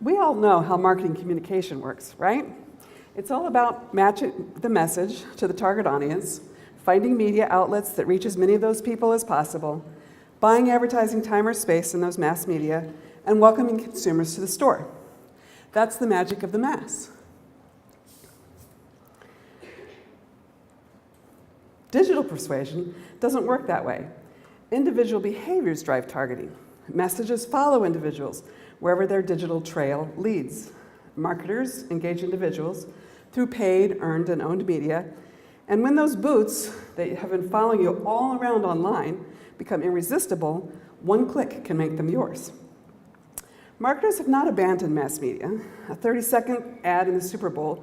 We all know how marketing communication works, right? It's all about matching the message to the target audience, finding media outlets that reach as many of those people as possible, buying advertising time or space in those mass media, and welcoming consumers to the store. That's the magic of the mass. Digital persuasion doesn't work that way. Individual behaviors drive targeting. Messages follow individuals wherever their digital trail leads. Marketers engage individuals through paid, earned, and owned media. And when those boots that have been following you all around online become irresistible, one click can make them yours. Marketers have not abandoned mass media. A 30-second ad in the Super Bowl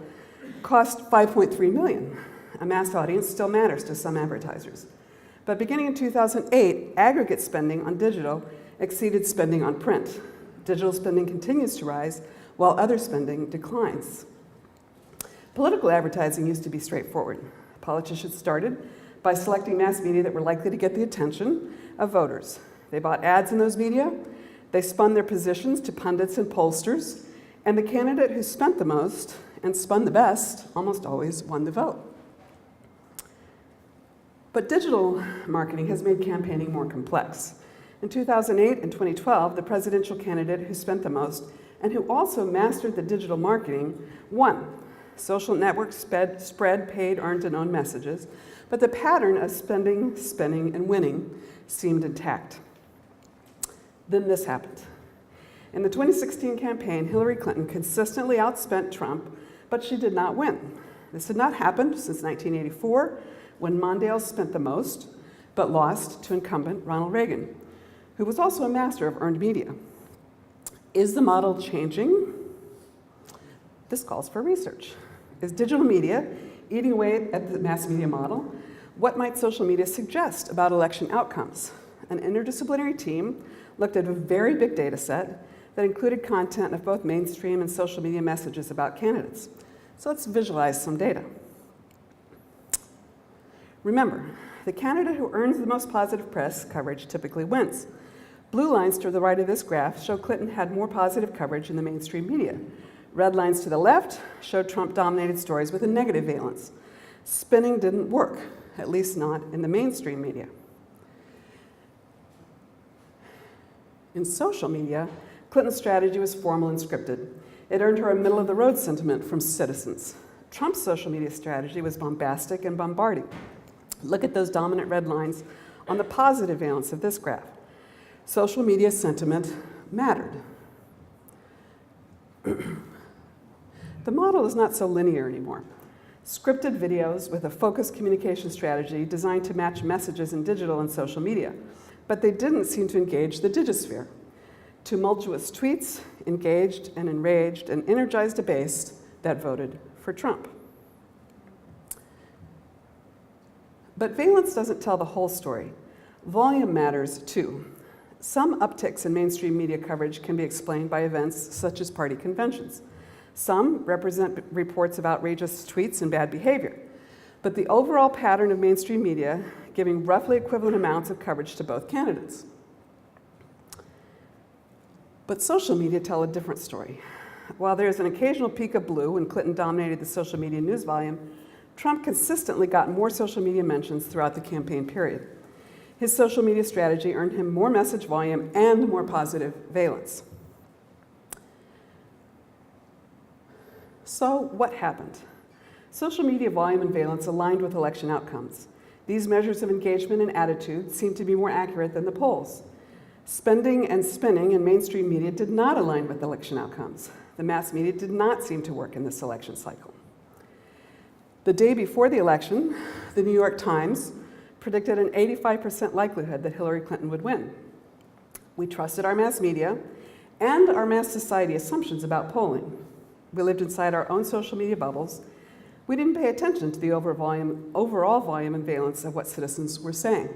cost $5.3 million. A mass audience still matters to some advertisers. But beginning in 2008, aggregate spending on digital exceeded spending on print. Digital spending continues to rise while other spending declines. Political advertising used to be straightforward. Politicians started by selecting mass media that were likely to get the attention of voters. They bought ads in those media, they spun their positions to pundits and pollsters, and the candidate who spent the most and spun the best almost always won the vote. But digital marketing has made campaigning more complex. In 2008 and 2012, the presidential candidate who spent the most and who also mastered the digital marketing won. Social networks spread paid, earned, and owned messages, but the pattern of spending, spinning, and winning seemed intact. Then this happened. In the 2016 campaign, Hillary Clinton consistently outspent Trump, but she did not win. This had not happened since 1984, when Mondale spent the most, but lost to incumbent Ronald Reagan, who was also a master of earned media. Is the model changing? This calls for research. Is digital media eating away at the mass media model? What might social media suggest about election outcomes? An interdisciplinary team looked at a very big data set that included content of both mainstream and social media messages about candidates. So let's visualize some data. Remember, the candidate who earns the most positive press coverage typically wins. Blue lines to the right of this graph show Clinton had more positive coverage in the mainstream media. Red lines to the left showed Trump-dominated stories with a negative valence. Spinning didn't work, at least not in the mainstream media. In social media, Clinton's strategy was formal and scripted. It earned her a middle-of-the-road sentiment from citizens. Trump's social media strategy was bombastic and bombarding. Look at those dominant red lines on the positive valence of this graph. Social media sentiment mattered. The model is not so linear anymore. Scripted videos with a focused communication strategy designed to match messages in digital and social media, but they didn't seem to engage the digisphere. Tumultuous tweets engaged and enraged and energized a base that voted for Trump. But valence doesn't tell the whole story. Volume matters too. Some upticks in mainstream media coverage can be explained by events such as party conventions. Some represent reports of outrageous tweets and bad behavior. But the overall pattern of mainstream media giving roughly equivalent amounts of coverage to both candidates. But social media tell a different story. While there's an occasional peak of blue when Clinton dominated the social media news volume, Trump consistently got more social media mentions throughout the campaign period. His social media strategy earned him more message volume and more positive valence. So what happened? Social media volume and valence aligned with election outcomes. These measures of engagement and attitude seem to be more accurate than the polls. Spending and spinning in mainstream media did not align with election outcomes. The mass media did not seem to work in this election cycle. The day before the election, the New York Times predicted an 85% likelihood that Hillary Clinton would win. We trusted our mass media and our mass society assumptions about polling. We lived inside our own social media bubbles. We didn't pay attention to the overall volume and valence of what citizens were saying.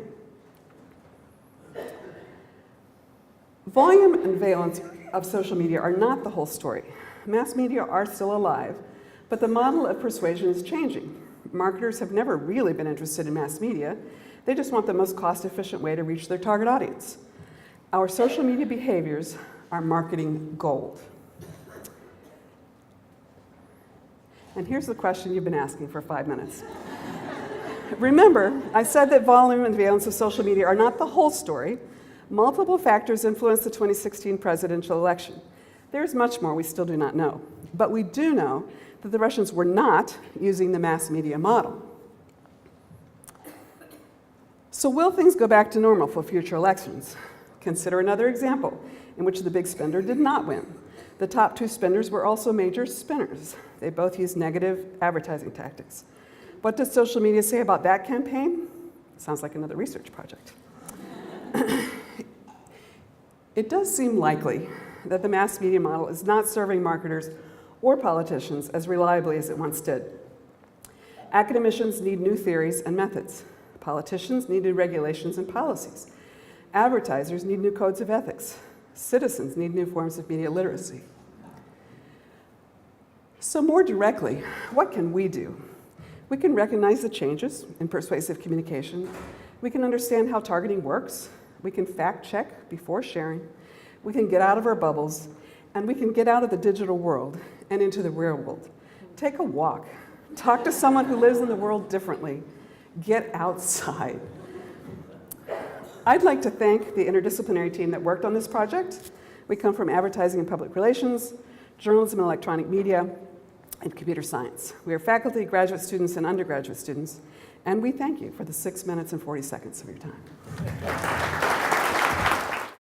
Volume and valence of social media are not the whole story. Mass media are still alive, but the model of persuasion is changing. Marketers have never really been interested in mass media. They just want the most cost-efficient way to reach their target audience. Our social media behaviors are marketing gold. And here's the question you've been asking for 5 minutes. Remember, I said that volume and valence of social media are not the whole story. Multiple factors influenced the 2016 presidential election. There's much more we still do not know. But we do know that the Russians were not using the mass media model. So will things go back to normal for future elections? Consider another example in which the big spender did not win. The top 2 spenders were also major spinners. They both used negative advertising tactics. What does social media say about that campaign? Sounds like another research project. It does seem likely that the mass media model is not serving marketers or politicians as reliably as it once did. Academicians need new theories and methods. Politicians need new regulations and policies. Advertisers need new codes of ethics. Citizens need new forms of media literacy. So more directly, what can we do? We can recognize the changes in persuasive communication. We can understand how targeting works. We can fact check before sharing. We can get out of our bubbles, and we can get out of the digital world and into the real world. Take a walk. Talk to someone who lives in the world differently. Get outside. I'd like to thank the interdisciplinary team that worked on this project. We come from advertising and public relations, journalism and electronic media, and computer science. We are faculty, graduate students, and undergraduate students, and we thank you for the 6 minutes and 40 seconds of your time.